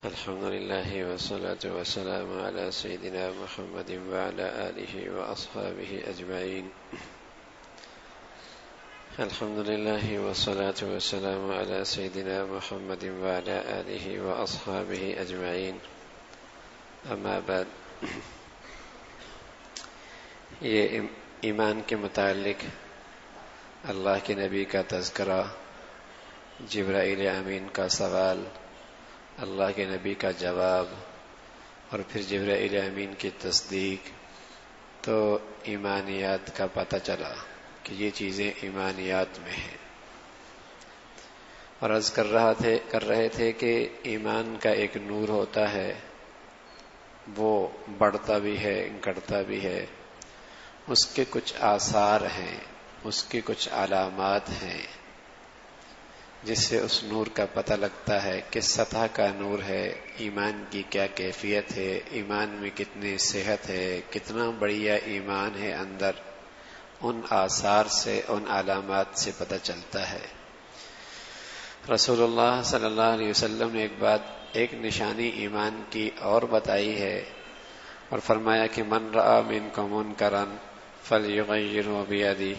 الحمد لله والصلاة والسلام على سيدنا محمد وعلى آله وأصحابه أجمعين. الحمد لله والصلاة والسلام على سيدنا محمد وعلى آله وأصحابه أجمعين. أما بعد، یہ ایمان کے متعلق اللہ کے نبی کا تذکرہ، جبرائیل امین کا سوال، اللہ کے نبی کا جواب اور پھر جبرائیل امین کی تصدیق، تو ایمانیات کا پتہ چلا کہ یہ چیزیں ایمانیات میں ہیں. اور عرض کر رہے تھے کہ ایمان کا ایک نور ہوتا ہے، وہ بڑھتا بھی ہے، گھٹتا بھی ہے. اس کے کچھ آثار ہیں، اس کی کچھ علامات ہیں جس سے اس نور کا پتہ لگتا ہے کس سطح کا نور ہے، ایمان کی کیا کیفیت ہے، ایمان میں کتنی صحت ہے، کتنا بڑھیا ایمان ہے اندر. ان آثار سے، ان علامات سے پتہ چلتا ہے. رسول اللہ صلی اللہ علیہ وسلم نے ایک نشانی ایمان کی اور بتائی ہے اور فرمایا کہ من رأى منکم منکرا فلیغیرہ بیدہ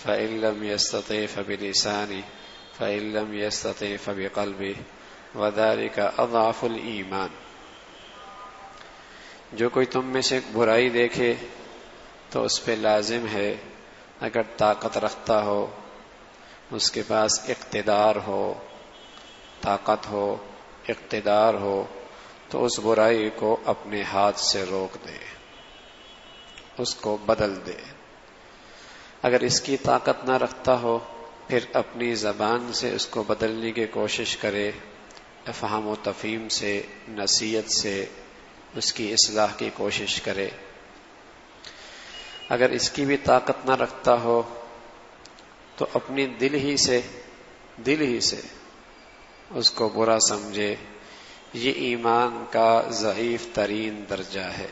فإن لم یستطع فبلسانہ فإن لم يستطع فبقلبه وذلك اضعف الایمان. جو کوئی تم میں سے برائی دیکھے تو اس پہ لازم ہے، اگر طاقت رکھتا ہو، اس کے پاس اقتدار ہو، طاقت ہو، اقتدار ہو، تو اس برائی کو اپنے ہاتھ سے روک دے، اس کو بدل دے. اگر اس کی طاقت نہ رکھتا ہو، پھر اپنی زبان سے اس کو بدلنے کی کوشش کرے، افہام و تفہیم سے، نصیحت سے اس کی اصلاح کی کوشش کرے. اگر اس کی بھی طاقت نہ رکھتا ہو تو اپنی دل ہی سے اس کو برا سمجھے. یہ ایمان کا ضعیف ترین درجہ ہے.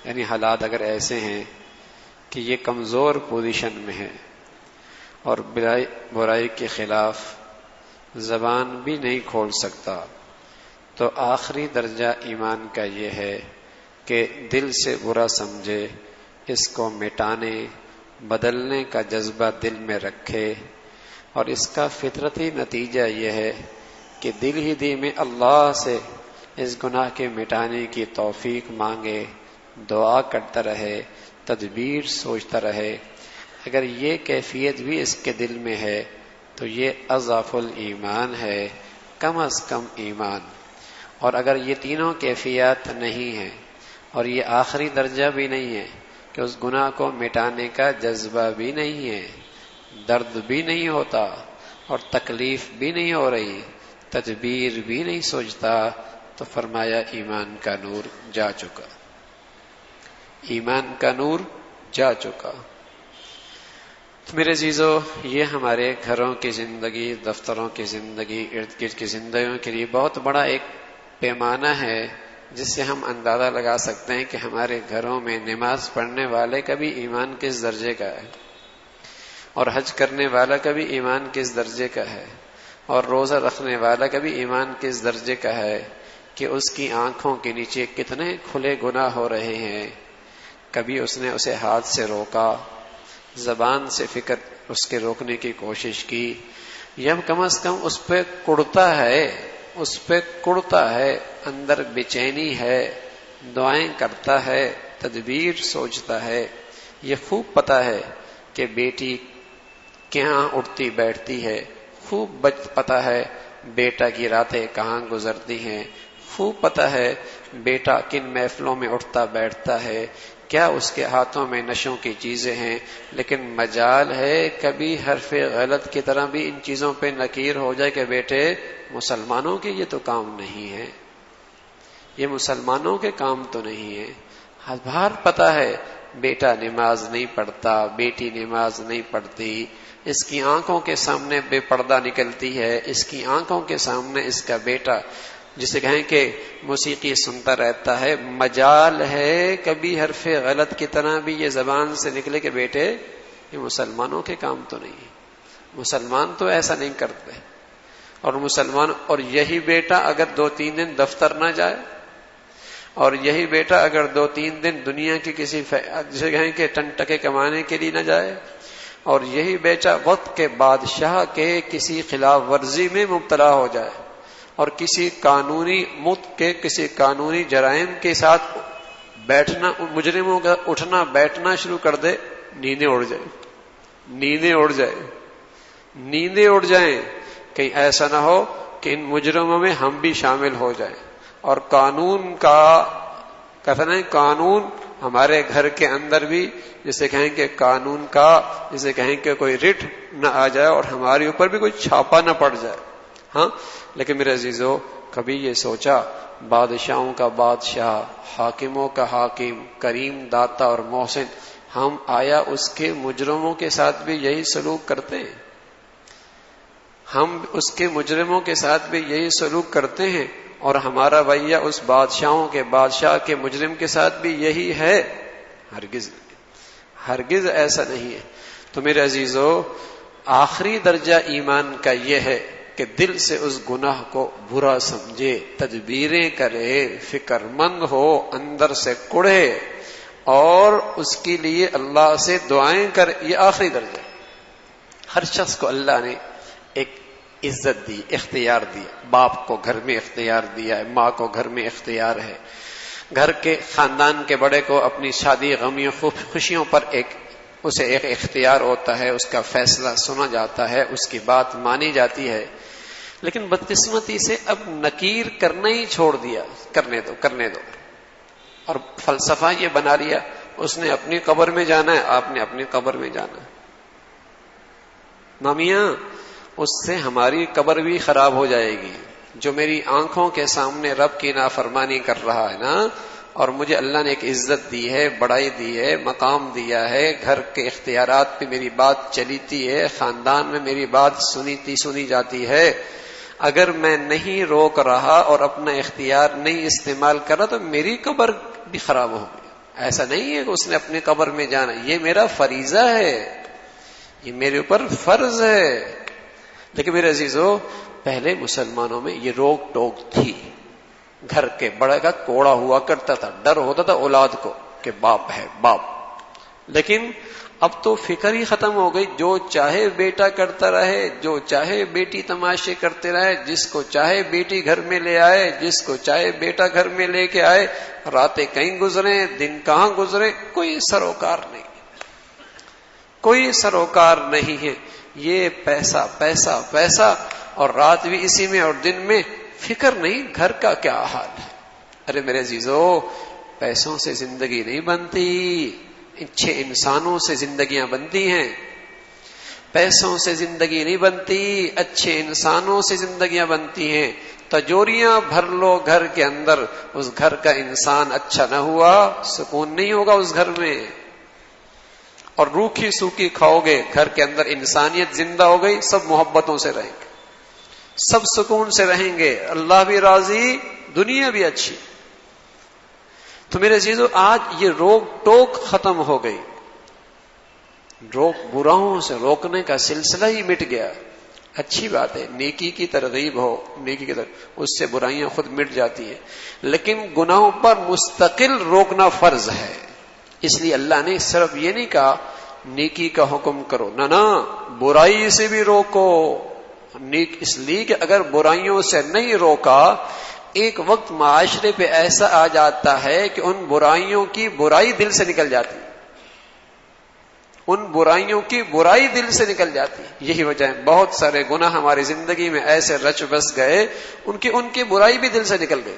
یعنی حالات اگر ایسے ہیں کہ یہ کمزور پوزیشن میں ہے اور برائی کے خلاف زبان بھی نہیں کھول سکتا، تو آخری درجہ ایمان کا یہ ہے کہ دل سے برا سمجھے، اس کو مٹانے، بدلنے کا جذبہ دل میں رکھے. اور اس کا فطرتی نتیجہ یہ ہے کہ دل ہی دل میں اللہ سے اس گناہ کے مٹانے کی توفیق مانگے، دعا کرتا رہے، تدبیر سوچتا رہے. اگر یہ کیفیت بھی اس کے دل میں ہے تو یہ اضعف الایمان ہے، کم از کم ایمان. اور اگر یہ تینوں کیفیات نہیں ہیں اور یہ آخری درجہ بھی نہیں ہے کہ اس گناہ کو مٹانے کا جذبہ بھی نہیں ہے، درد بھی نہیں ہوتا اور تکلیف بھی نہیں ہو رہی، تدبیر بھی نہیں سوچتا، تو فرمایا ایمان کا نور جا چکا، ایمان کا نور جا چکا. تو میرے عزیزو، یہ ہمارے گھروں کی زندگی، دفتروں کی زندگی، ارد گرد کی زندگیوں کے لیے بہت بڑا ایک پیمانہ ہے جس سے ہم اندازہ لگا سکتے ہیں کہ ہمارے گھروں میں نماز پڑھنے والے کا بھی ایمان کس درجے کا ہے، اور حج کرنے والا کا بھی ایمان کس درجے کا ہے، اور روزہ رکھنے والا کا بھی ایمان کس درجے کا ہے، کہ اس کی آنکھوں کے نیچے کتنے کھلے گناہ ہو رہے ہیں. کبھی اس نے اسے ہاتھ سے روکا، زبان سے فکر اس کے روکنے کی کوشش کی، یا کم از کم اس پہ کڑتا ہے، اندر بے-چینی ہے، دعائیں کرتا ہے، تدبیر سوچتا ہے. یہ خوب پتہ ہے کہ بیٹی کہاں اٹھتی بیٹھتی ہے، خوب پتہ ہے بیٹا کی راتیں کہاں گزرتی ہیں، خوب پتہ ہے بیٹا کن محفلوں میں اٹھتا بیٹھتا ہے، کیا اس کے ہاتھوں میں نشوں کی چیزیں ہیں. لیکن مجال ہے کبھی حرف غلط کی طرح بھی ان چیزوں پہ نکیر ہو جائے کہ بیٹے مسلمانوں کے یہ تو کام نہیں ہے، یہ مسلمانوں کے کام تو نہیں ہے. ہر پتہ ہے بیٹا نماز نہیں پڑھتا، بیٹی نماز نہیں پڑھتی، اس کی آنکھوں کے سامنے بے پردہ نکلتی ہے، اس کی آنکھوں کے سامنے اس کا بیٹا جسے کہیں کہ موسیقی سنتا رہتا ہے. مجال ہے کبھی حرف غلط کی طرح بھی یہ زبان سے نکلے کہ بیٹے یہ مسلمانوں کے کام تو نہیں ہے، مسلمان تو ایسا نہیں کرتے. اور مسلمان، اور یہی بیٹا اگر 2-3 دن دفتر نہ جائے، اور یہی بیٹا اگر 2-3 دن دنیا کی کسی جگہ کے ٹنٹکے کمانے کے لیے نہ جائے، اور یہی بیٹا وقت کے بادشاہ کے کسی خلاف ورزی میں مبتلا ہو جائے، اور کسی قانونی ملک کے کسی قانونی جرائم کے ساتھ بیٹھنا، مجرموں کا اٹھنا بیٹھنا شروع کر دے، نیندیں اڑ جائیں، نیندیں اڑ جائیں، نیندیں اڑ جائیں، کہیں ایسا نہ ہو کہ ان مجرموں میں ہم بھی شامل ہو جائیں، اور قانون کا کہتے ہیں قانون ہمارے گھر کے اندر بھی، جسے کہیں کہ قانون کا، جسے کہیں کہ کوئی رٹ نہ آ جائے اور ہمارے اوپر بھی کوئی چھاپا نہ پڑ جائے. ہاں لیکن میرے عزیزو، کبھی یہ سوچا بادشاہوں کا بادشاہ، حاکموں کا حاکم، کریم داتا اور محسن، ہم آیا اس کے مجرموں کے ساتھ بھی یہی سلوک کرتے ہیں؟ ہم اس کے مجرموں کے ساتھ بھی یہی سلوک کرتے ہیں، اور ہمارا رویہ اس بادشاہوں کے بادشاہ کے مجرم کے ساتھ بھی یہی ہے؟ ہرگز ہرگز ایسا نہیں ہے. تو میرے عزیزو، آخری درجہ ایمان کا یہ ہے کہ دل سے اس گناہ کو برا سمجھے، تدبیریں کرے، فکر مند ہو، اندر سے کڑھے، اور اس کے لیے اللہ سے دعائیں کرے. یہ آخری درجہ. ہر شخص کو اللہ نے ایک عزت دی، اختیار دیا. باپ کو گھر میں اختیار دیا ہے، ماں کو گھر میں اختیار ہے، گھر کے خاندان کے بڑے کو اپنی شادی غمیوں خوشیوں پر اسے ایک اختیار ہوتا ہے، اس کا فیصلہ سنا جاتا ہے، اس کی بات مانی جاتی ہے. لیکن بدقسمتی سے اب نکیر کرنا ہی چھوڑ دیا، کرنے دو کرنے دو، اور فلسفہ یہ بنا لیا اس نے اپنی قبر میں جانا ہے، آپ نے اپنی قبر میں جانا ہے. مامیاں، اس سے ہماری قبر بھی خراب ہو جائے گی. جو میری آنکھوں کے سامنے رب کی نافرمانی کر رہا ہے نا، اور مجھے اللہ نے ایک عزت دی ہے، بڑائی دی ہے، مقام دیا ہے، گھر کے اختیارات پہ میری بات چلیتی ہے، خاندان میں میری بات سنی جاتی ہے، اگر میں نہیں روک رہا اور اپنا اختیار نہیں استعمال کر رہا تو میری قبر بھی خراب ہوگی. ایسا نہیں ہے کہ اس نے اپنی قبر میں جانا، یہ میرا فریضہ ہے، یہ میرے اوپر فرض ہے. لیکن میرے عزیزو، پہلے مسلمانوں میں یہ روک ٹوک تھی. گھر کے بڑے کا کوڑا ہوا کرتا تھا، ڈر ہوتا تھا اولاد کو کہ باپ ہے باپ. لیکن اب تو فکر ہی ختم ہو گئی. جو چاہے بیٹا کرتا رہے، جو چاہے بیٹی تماشے کرتے رہے، جس کو چاہے بیٹی گھر میں لے آئے، جس کو چاہے بیٹا گھر میں لے کے آئے، راتیں کہیں گزرے، دن کہاں گزرے، کوئی سروکار نہیں، کوئی سروکار نہیں ہے. یہ پیسہ پیسہ پیسہ، اور رات بھی اسی میں اور دن میں فکر نہیں گھر کا کیا حال ہے. ارے میرے عزیزو، پیسوں سے زندگی نہیں بنتی، اچھے انسانوں سے زندگیاں بنتی ہیں. پیسوں سے زندگی نہیں بنتی، اچھے انسانوں سے زندگیاں بنتی ہیں. تجوریاں بھر لو گھر کے اندر، اس گھر کا انسان اچھا نہ ہوا، سکون نہیں ہوگا اس گھر میں. اور روکھی سوکھی کھاؤ گے، گھر کے اندر انسانیت زندہ ہو گئی، سب محبتوں سے رہیں گے، سب سکون سے رہیں گے، اللہ بھی راضی، دنیا بھی اچھی. تو میرے عزیزو، آج یہ روک ٹوک ختم ہو گئی. براہوں سے روکنے کا سلسلہ ہی مٹ گیا. اچھی بات ہے، نیکی کی ترغیب ہو، نیکی کی ترغیب، اس سے برائیاں خود مٹ جاتی ہیں. لیکن گناہوں پر مستقل روکنا فرض ہے. اس لیے اللہ نے صرف یہ نہیں کہا نیکی کا حکم کرو، نہ برائی سے بھی روکو. نیک اس لیے کہ اگر برائیوں سے نہیں روکا، ایک وقت معاشرے پہ ایسا آ جاتا ہے کہ ان برائیوں کی برائی دل سے نکل جاتی، ان برائیوں کی برائی دل سے نکل جاتی. یہی وجہ ہے بہت سارے گناہ ہماری زندگی میں ایسے رچ بس گئے، ان کی برائی بھی دل سے نکل گئی.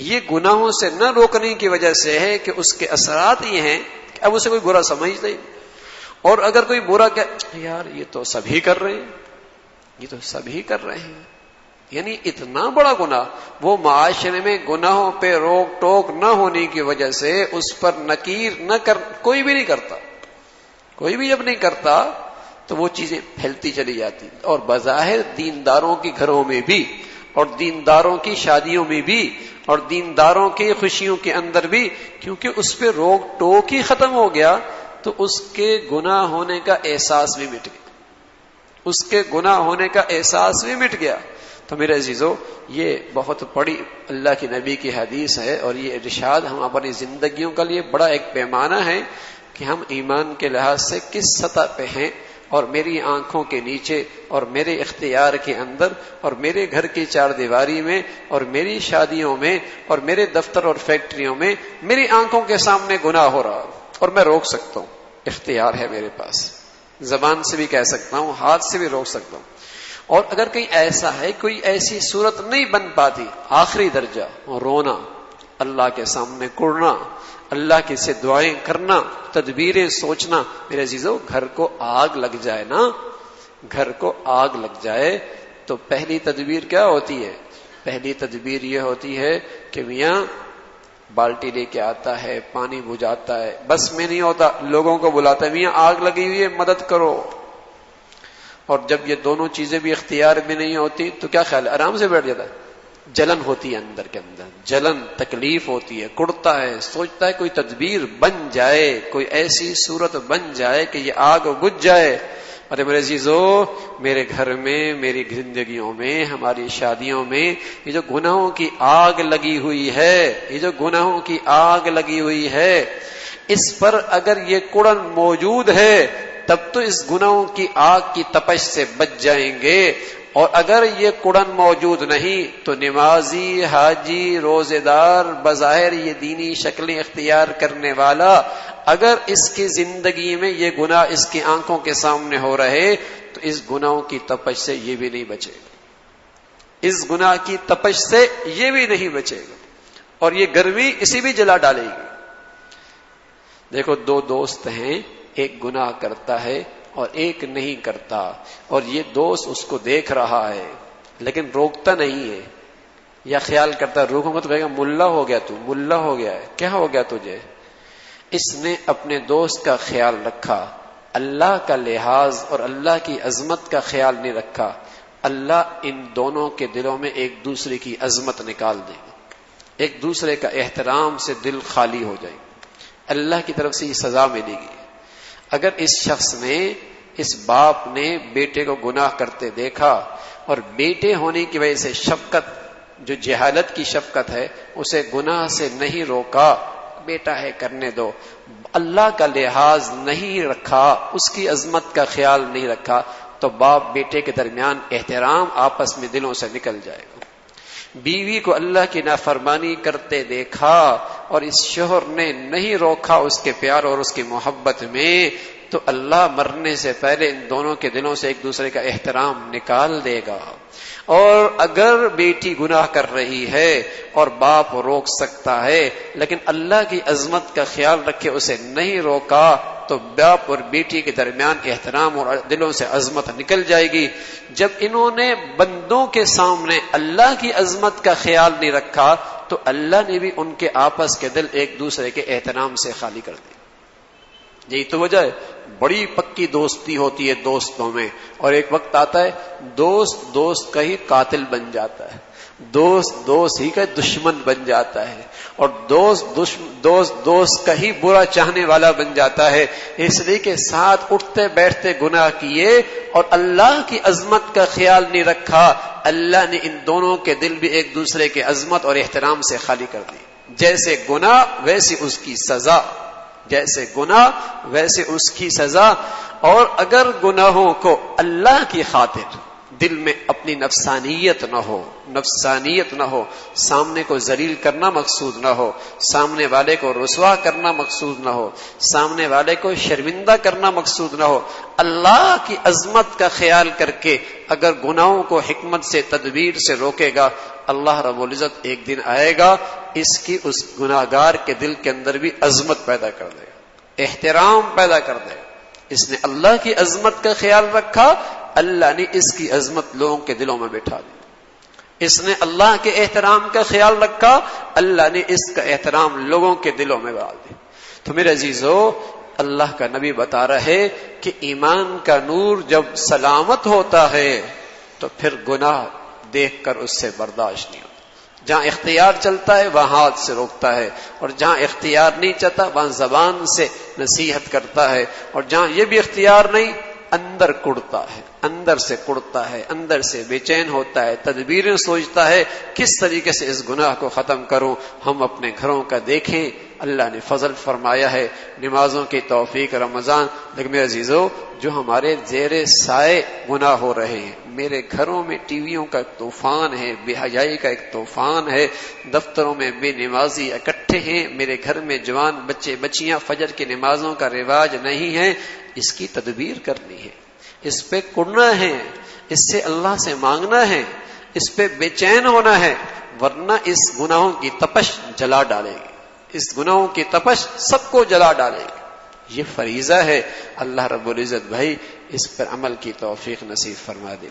یہ گناہوں سے نہ روکنے کی وجہ سے ہے کہ اس کے اثرات یہ ہیں کہ اب اسے کوئی برا سمجھتا ہی. اور اگر کوئی برا کہ یار یہ تو سبھی کر رہے ہیں، یہ تو سبھی کر رہے ہیں، یعنی اتنا بڑا گناہ، وہ معاشرے میں گناہوں پہ روک ٹوک نہ ہونے کی وجہ سے اس پر نکیر نہ کر کوئی بھی نہیں کرتا. کوئی بھی جب نہیں کرتا تو وہ چیزیں پھیلتی چلی جاتی. اور بظاہر دینداروں کے گھروں میں بھی، اور دینداروں کی شادیوں میں بھی، اور دینداروں کی خوشیوں کے اندر بھی، کیونکہ اس پہ روک ٹوک ہی ختم ہو گیا تو اس کے گناہ ہونے کا احساس بھی مٹ گیا. اس کے گناہ ہونے کا احساس بھی مٹ گیا. تو میرے عزیزو، یہ بہت بڑی اللہ کی نبی کی حدیث ہے، اور یہ ارشاد ہم اپنی زندگیوں کا لیے بڑا ایک پیمانہ ہے کہ ہم ایمان کے لحاظ سے کس سطح پہ ہیں، اور میری آنکھوں کے نیچے اور میرے اختیار کے اندر اور میرے گھر کی چار دیواری میں اور میری شادیوں میں اور میرے دفتر اور فیکٹریوں میں میری آنکھوں کے سامنے گناہ ہو رہا، اور میں روک سکتا ہوں. اختیار ہے میرے پاس، زبان سے بھی کہہ سکتا ہوں، ہاتھ سے بھی روک سکتا ہوں. اور اگر کہیں ایسا ہے، کوئی ایسی صورت نہیں بن پاتی، آخری درجہ رونا، اللہ کے سامنے کڑنا، اللہ کے سے دعائیں کرنا، تدبیریں سوچنا. میرے عزیزو، گھر کو آگ لگ جائے نا، گھر کو آگ لگ جائے تو پہلی تدبیر کیا ہوتی ہے؟ پہلی تدبیر یہ ہوتی ہے کہ میاں بالٹی لے کے آتا ہے، پانی بجھاتا ہے، بس میں نہیں ہوتا، لوگوں کو بلاتا ہے، میاں آگ لگی ہوئی ہے مدد کرو. اور جب یہ دونوں چیزیں بھی اختیار میں نہیں ہوتی تو کیا خیال ہے؟ آرام سے بیٹھ جاتا ہے. جلن ہوتی ہے اندر کے اندر، جلن، تکلیف ہوتی ہے، کڑتا ہے، سوچتا ہے کوئی تدبیر بن جائے، کوئی ایسی صورت بن جائے کہ یہ آگ بجھ جائے. ارے میرے عزیزو، میرے گھر میں، میری زندگیوں میں، ہماری شادیوں میں یہ جو گناہوں کی آگ لگی ہوئی ہے، یہ جو گناہوں کی آگ لگی ہوئی ہے، اس پر اگر یہ کڑن موجود ہے تب تو اس گناہوں کی آگ کی تپش سے بچ جائیں گے. اور اگر یہ کڑن موجود نہیں تو نمازی، حاجی، روزے دار، بظاہر یہ دینی شکلیں اختیار کرنے والا، اگر اس کی زندگی میں یہ گناہ اس کی آنکھوں کے سامنے ہو رہے تو اس گناہوں کی تپش سے یہ بھی نہیں بچے گا، اس گناہ کی تپش سے یہ بھی نہیں بچے گا، اور یہ گرمی اسی بھی جلا ڈالے گی. دیکھو، دو دوست ہیں، ایک گناہ کرتا ہے اور ایک نہیں کرتا، اور یہ دوست اس کو دیکھ رہا ہے لیکن روکتا نہیں ہے، یا خیال کرتا ہے روکوں گا تو کہے گا ملا ہو گیا، تو ملا ہو گیا ہے، کیا ہو گیا تجھے؟ اس نے اپنے دوست کا خیال رکھا، اللہ کا لحاظ اور اللہ کی عظمت کا خیال نہیں رکھا. اللہ ان دونوں کے دلوں میں ایک دوسرے کی عظمت نکال دے گا، ایک دوسرے کا احترام سے دل خالی ہو جائے گا. اللہ کی طرف سے یہ سزا ملے گی. اگر اس شخص نے، اس باپ نے بیٹے کو گناہ کرتے دیکھا اور بیٹے ہونے کی وجہ سے شفقت، جو جہالت کی شفقت ہے، اسے گناہ سے نہیں روکا، بیٹا ہے کرنے دو، اللہ کا لحاظ نہیں رکھا، اس کی عظمت کا خیال نہیں رکھا، تو باپ بیٹے کے درمیان احترام آپس میں دلوں سے نکل جائے گا. بیوی کو اللہ کی نافرمانی کرتے دیکھا اور اس شوہر نے نہیں روکا اس کے پیار اور اس کی محبت میں، تو اللہ مرنے سے پہلے ان دونوں کے دلوں سے ایک دوسرے کا احترام نکال دے گا. اور اگر بیٹی گناہ کر رہی ہے اور باپ روک سکتا ہے لیکن اللہ کی عظمت کا خیال رکھے اسے نہیں روکا، تو باپ اور بیٹی کے درمیان احترام اور دلوں سے عظمت نکل جائے گی. جب انہوں نے بندوں کے سامنے اللہ کی عظمت کا خیال نہیں رکھا تو اللہ نے بھی ان کے آپس کے دل ایک دوسرے کے احترام سے خالی کر دی. یہی تو وجہ ہے، بڑی پکی دوستی ہوتی ہے دوستوں میں، اور ایک وقت آتا ہے دوست دوست کا ہی قاتل بن جاتا ہے، دوست دوست ہی کا دشمن بن جاتا ہے، اور دوست کا ہی برا چاہنے والا بن جاتا ہے. اس لیے کہ ساتھ اٹھتے بیٹھتے گناہ کیے اور اللہ کی عظمت کا خیال نہیں رکھا، اللہ نے ان دونوں کے دل بھی ایک دوسرے کے عظمت اور احترام سے خالی کر دی. جیسے گناہ ویسے اس کی سزا، جیسے گناہ ویسے اس کی سزا. اور اگر گناہوں کو اللہ کی خاطر دل میں اپنی نفسانیت نہ ہو، سامنے کو ذلیل کرنا مقصود نہ ہو، سامنے والے کو رسوا کرنا مقصود نہ ہو، سامنے والے کو شرمندہ کرنا مقصود نہ ہو، اللہ کی عظمت کا خیال کر کے اگر گناہوں کو حکمت سے، تدبیر سے روکے گا، اللہ رب العزت ایک دن آئے گا، اس کی اس گناہگار کے دل کے اندر بھی عظمت پیدا کر دے گا، احترام پیدا کر دے گا. اس نے اللہ کی عظمت کا خیال رکھا، اللہ نے اس کی عظمت لوگوں کے دلوں میں بٹھا دی. اس نے اللہ کے احترام کا خیال رکھا، اللہ نے اس کا احترام لوگوں کے دلوں میں ڈال دی. تو میرے عزیزو، اللہ کا نبی بتا رہے کہ ایمان کا نور جب سلامت ہوتا ہے تو پھر گناہ دیکھ کر اس سے برداشت نہیں ہوتا. جہاں اختیار چلتا ہے وہاں ہاتھ سے روکتا ہے، اور جہاں اختیار نہیں چلتا وہاں زبان سے نصیحت کرتا ہے، اور جہاں یہ بھی اختیار نہیں اندر کڑتا ہے، اندر سے کڑتا ہے، اندر سے بے چین ہوتا ہے، تدبیریں سوچتا ہے کس طریقے سے اس گناہ کو ختم کروں۔ ہم اپنے گھروں کا دیکھیں، اللہ نے فضل فرمایا ہے نمازوں کی توفیق رمضان، لیکن میرے عزیزو جو ہمارے زیر سائے گناہ ہو رہے ہیں، میرے گھروں میں ٹی ویوں کا ایک طوفان ہے، بے حیائی کا ایک طوفان ہے، دفتروں میں بے نمازی اکٹھے ہیں، میرے گھر میں جوان بچے بچیاں فجر کی نمازوں کا رواج نہیں ہے، اس کی تدبیر کرنی ہے، اس پہ کڑنا ہے، اس سے اللہ سے مانگنا ہے، اس پہ بے چین ہونا ہے، ورنہ اس گناہوں کی تپش جلا ڈالے گی، اس گناہوں کی تپش سب کو جلا ڈالے گی۔ یہ فریضہ ہے، اللہ رب العزت بھائی اس پر عمل کی توفیق نصیب فرما دے۔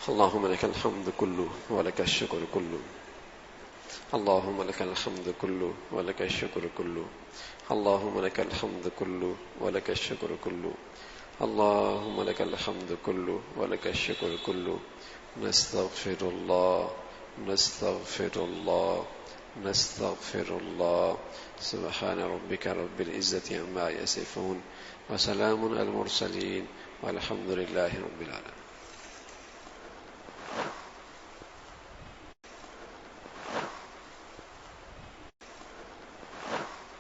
اللہم لک الحمد کلو ولک الشکر کلو، اللہم لک الحمد کلو ولک الشکر کلو، اللہم لک الحمد کلو ولک الشکر کلو، اللہم لک الحمد کلو ولک الشکر کلو، نستغفر اللہ نستغفر اللہ نستغفر اللہ، سبحان ربک رب العزت عما یصفون وسلام علی المرسلین والحمد للہ رب العالمین۔